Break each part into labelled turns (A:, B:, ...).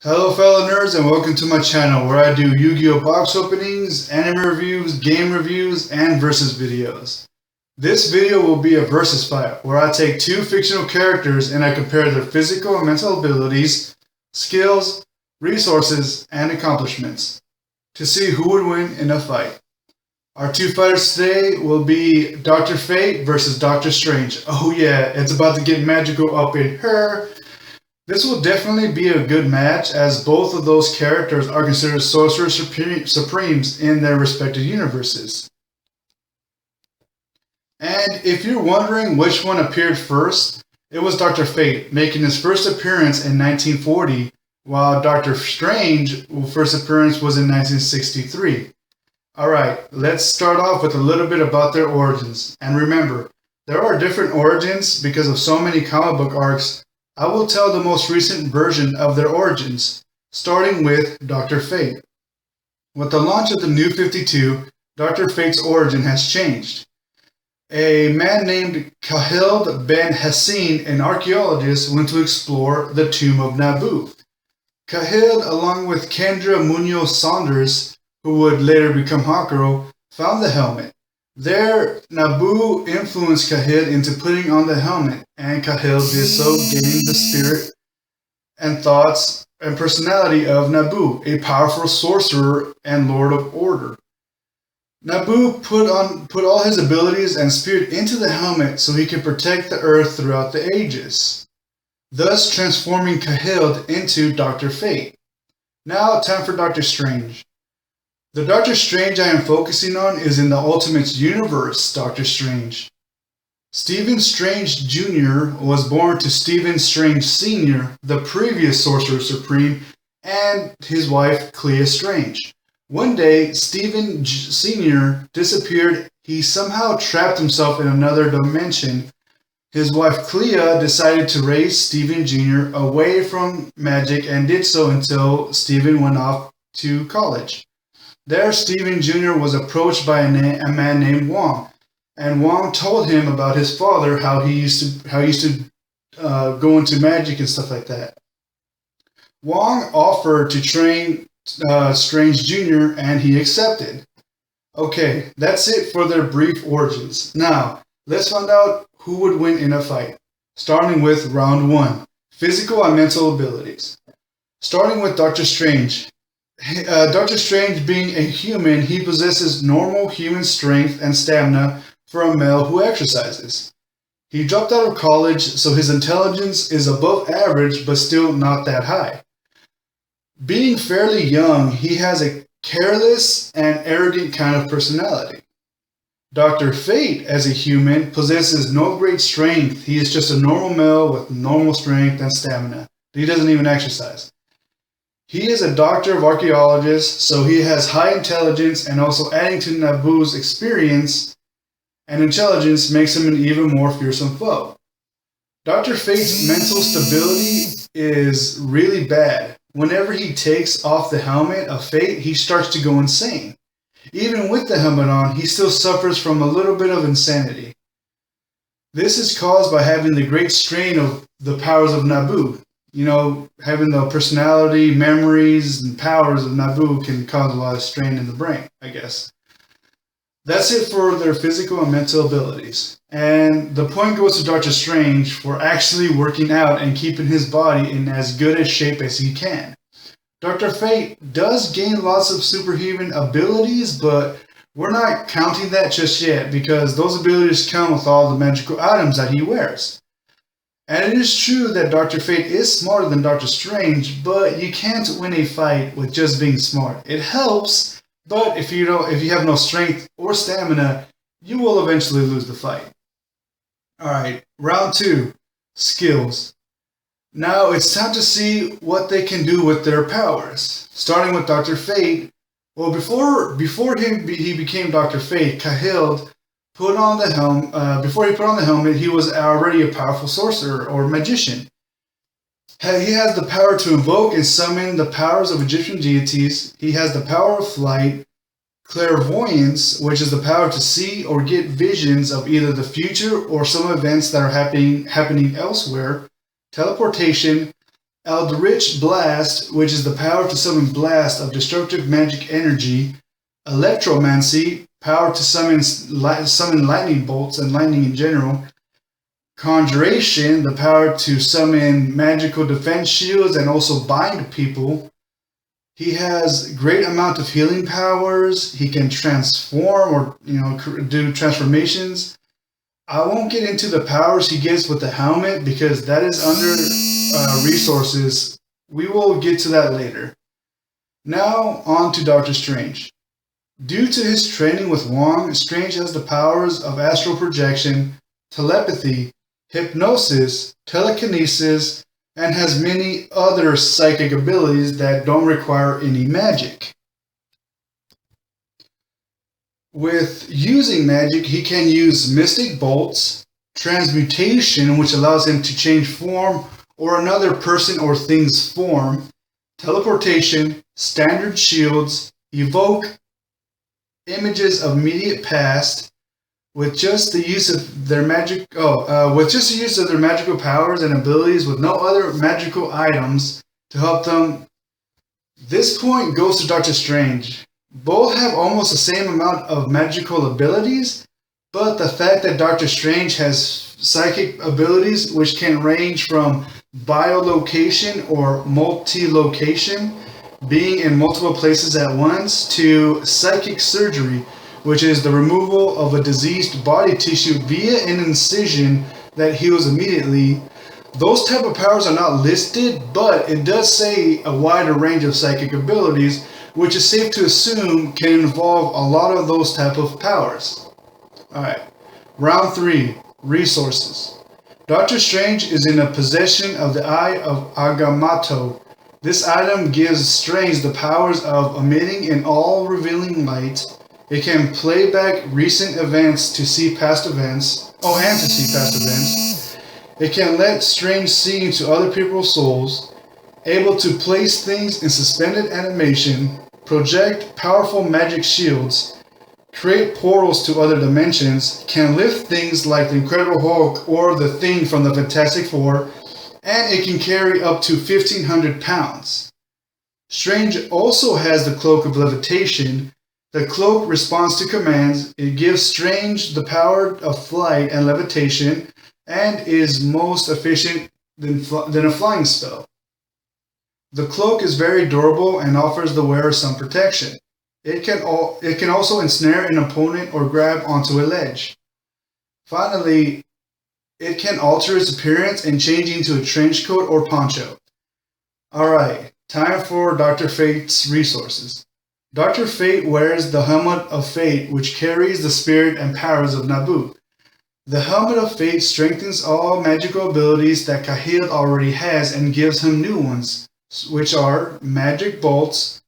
A: Hello fellow nerds and welcome to my channel where I do Yu-Gi-Oh! Box openings, anime reviews, game reviews, and versus videos. This video will be a versus fight where I take two fictional characters and I compare their physical and mental abilities, skills, resources, and accomplishments to see who would win in a fight. Our two fighters today will be Dr. Fate versus Dr. Strange. Oh yeah, it's about to get magical up in her. This will definitely be a good match as both of those characters are considered Sorcerer Supremes in their respective universes. And if you're wondering which one appeared first, it was Dr. Fate, making his first appearance in 1940, while Dr. Strange's first appearance was in 1963. Alright, let's start off with a little bit about their origins. And remember, there are different origins because of so many comic book arcs. I will tell the most recent version of their origins, starting with Dr. Fate. With the launch of the New 52, Dr. Fate's origin has changed. A man named Khalid Ben Hassin, an archaeologist, went to explore the tomb of Naboo. Khalid, along with Kendra Munoz Saunders, who would later become Hawkgirl, found the helmet. There, Naboo influenced Khalid into putting on the helmet, and Khalid did so, gaining the spirit and thoughts and personality of Naboo, a powerful sorcerer and Lord of Order. Naboo put all his abilities and spirit into the helmet so he could protect the Earth throughout the ages, thus transforming Khalid into Dr. Fate. Now, time for Dr. Strange. The Doctor Strange I am focusing on is in the Ultimate Universe Doctor Strange. Stephen Strange Jr. was born to Stephen Strange Sr., the previous Sorcerer Supreme, and his wife Clea Strange. One day, Stephen Sr. disappeared. He somehow trapped himself in another dimension. His wife Clea decided to raise Stephen Jr. away from magic and did so until Stephen went off to college. There, Stephen Jr. was approached by a man named Wong, and Wong told him about his father, how he used to go into magic and stuff like that. Wong offered to train Strange Jr., and he accepted. Okay, that's it for their brief origins. Now, let's find out who would win in a fight. Starting with round 1, physical and mental abilities. Starting with Dr. Strange. Dr. Strange being a human, he possesses normal human strength and stamina for a male who exercises. He dropped out of college, so his intelligence is above average but still not that high. Being fairly young, he has a careless and arrogant kind of personality. Dr. Fate, as a human, possesses no great strength. He is just a normal male with normal strength and stamina. He doesn't even exercise. He is a doctor of archaeologists, so he has high intelligence, and also adding to Naboo's experience and intelligence makes him an even more fearsome foe. Dr. Fate's mental stability is really bad. Whenever he takes off the helmet of Fate, he starts to go insane. Even with the helmet on, he still suffers from a little bit of insanity. This is caused by having the great strain of the powers of Naboo. You know, having the personality, memories, and powers of Naboo can cause a lot of strain in the brain, I guess. That's it for their physical and mental abilities. And the point goes to Doctor Strange for actually working out and keeping his body in as good a shape as he can. Dr. Fate does gain lots of superhuman abilities, but we're not counting that just yet because those abilities come with all the magical items that he wears. And it is true that Dr. Fate is smarter than Dr. Strange, but you can't win a fight with just being smart. It helps, but if you have no strength or stamina, you will eventually lose the fight. Alright, round 2, skills. Now it's time to see what they can do with their powers. Starting with Dr. Fate, well before he became Dr. Fate, Khalid put on the helmet. Before he put on the helmet, he was already a powerful sorcerer or magician. He has the power to invoke and summon the powers of Egyptian deities. He has the power of flight, clairvoyance, which is the power to see or get visions of either the future or some events that are happening elsewhere, teleportation, Eldritch Blast, which is the power to summon blast of destructive magic energy. Electromancy, power to summon lightning bolts and lightning in general. Conjuration, the power to summon magical defense shields and also bind people. He has great amount of healing powers. He can transform or do transformations. I won't get into the powers he gets with the helmet because that is under resources. We will get to that later. Now on to Doctor Strange. Due to his training with Wong, Strange has the powers of astral projection, telepathy, hypnosis, telekinesis, and has many other psychic abilities that don't require any magic. With using magic, he can use mystic bolts, transmutation, which allows him to change form or another person or thing's form, teleportation, standard shields, evoke images of immediate past. With just the use of their magical powers and abilities, with no other magical items to help them. This point goes to Doctor Strange. Both have almost the same amount of magical abilities, but the fact that Doctor Strange has psychic abilities which can range from biolocation or multi-location, being in multiple places at once, to psychic surgery, which is the removal of a diseased body tissue via an incision that heals immediately. Those type of powers are not listed, but it does say a wider range of psychic abilities, which is safe to assume can involve a lot of those type of powers. Alright, round 3, resources. Doctor Strange is in a possession of the Eye of Agamotto. This item gives Strange the powers of emitting an all-revealing light. It can play back recent events to see past events. And to see past events. It can let Strange see into other people's souls. Able to place things in suspended animation. Project powerful magic shields. Create portals to other dimensions. Can lift things like the Incredible Hulk or the Thing from the Fantastic Four. And it can carry up to 1,500 pounds. Strange also has the Cloak of Levitation. The cloak responds to commands. It gives Strange the power of flight and levitation, and is most efficient than a flying spell. The cloak is very durable and offers the wearer some protection. It can also ensnare an opponent or grab onto a ledge. Finally, it can alter its appearance and change into a trench coat or poncho. Alright, time for Dr. Fate's resources. Dr. Fate wears the Helmet of Fate, which carries the spirit and powers of Naboo. The Helmet of Fate strengthens all magical abilities that Kahil already has and gives him new ones, which are magic bolts,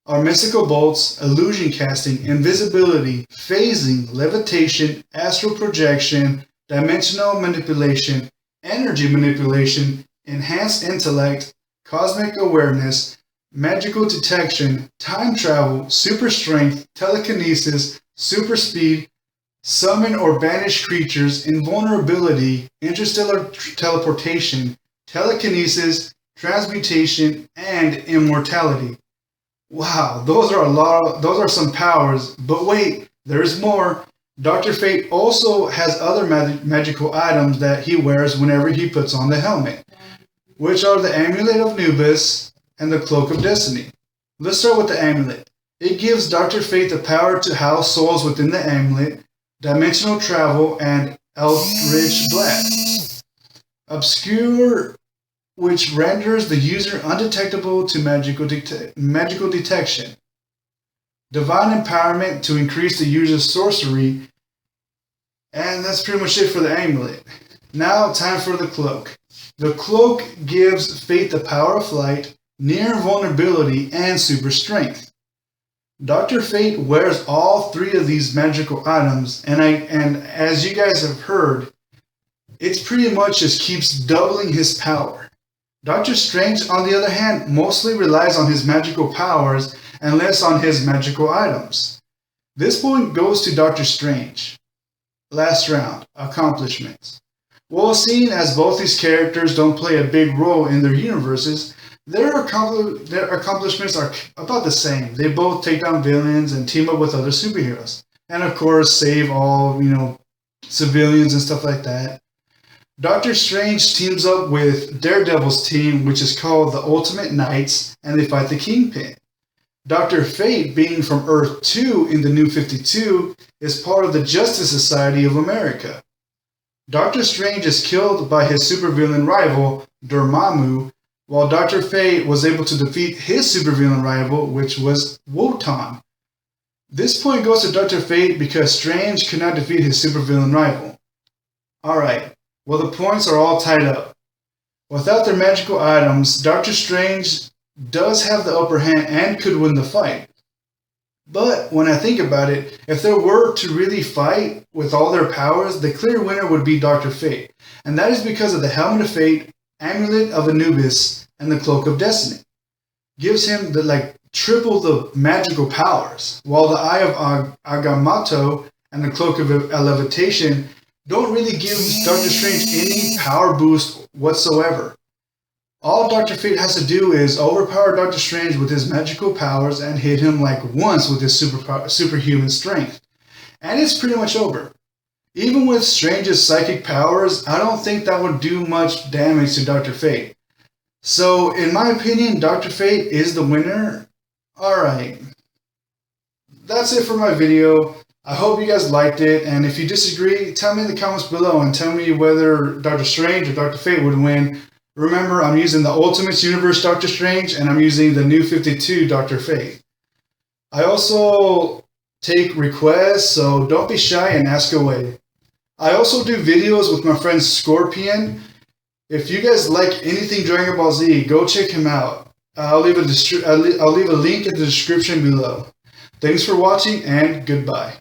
A: mystical bolts, illusion casting, invisibility, phasing, levitation, astral projection, dimensional manipulation, energy manipulation, enhanced intellect, cosmic awareness, magical detection, time travel, super strength, telekinesis, super speed, summon or banish creatures, invulnerability, interstellar teleportation, telekinesis, transmutation, and immortality. Wow, those are some powers, but wait, there's more. Dr. Fate also has other magical items that he wears whenever he puts on the helmet, which are the Amulet of Nubis and the Cloak of Destiny. Let's start with the amulet. It gives Dr. Fate the power to house souls within the amulet, dimensional travel, and Eldritch Blast. Obscure, which renders the user undetectable to magical detection. Divine Empowerment to increase the user's sorcery. And that's pretty much it for the amulet. Now, time for the cloak. The cloak gives Fate the power of flight, near invulnerability, and super strength. Dr. Fate wears all 3 of these magical items, and as you guys have heard, it pretty much just keeps doubling his power. Dr. Strange, on the other hand, mostly relies on his magical powers and less on his magical items. This point goes to Dr. Strange. Last round, accomplishments. Well, seeing as both these characters don't play a big role in their universes, their accomplishments are about the same. They both take down villains and team up with other superheroes. And of course, save all, civilians and stuff like that. Doctor Strange teams up with Daredevil's team, which is called the Ultimate Knights, and they fight the Kingpin. Dr. Fate, being from Earth 2 in the New 52, is part of the Justice Society of America. Doctor Strange is killed by his supervillain rival, Dormammu, while Dr. Fate was able to defeat his supervillain rival, which was Wotan. This point goes to Dr. Fate because Strange could not defeat his supervillain rival. Alright, well the points are all tied up. Without their magical items, Doctor Strange does have the upper hand and could win the fight. But when I think about it, if they were to really fight with all their powers, the clear winner would be Dr. Fate. And that is because of the Helmet of Fate, Amulet of Anubis, and the Cloak of Destiny. Gives him triple the magical powers, while the Eye of Agamotto and the Cloak of Levitation don't really give Doctor Strange any power boost whatsoever. All Dr. Fate has to do is overpower Doctor Strange with his magical powers and hit him once with his superhuman strength. And it's pretty much over. Even with Strange's psychic powers, I don't think that would do much damage to Dr. Fate. So, in my opinion, Dr. Fate is the winner. Alright. That's it for my video. I hope you guys liked it, and if you disagree, tell me in the comments below and tell me whether Dr. Strange or Dr. Fate would win. Remember, I'm using the Ultimate Universe Doctor Strange, and I'm using the New 52 Dr. Fate. I also take requests, so don't be shy and ask away. I also do videos with my friend Scorpion. If you guys like anything Dragon Ball Z, go check him out. I'll leave a link in the description below. Thanks for watching, and goodbye.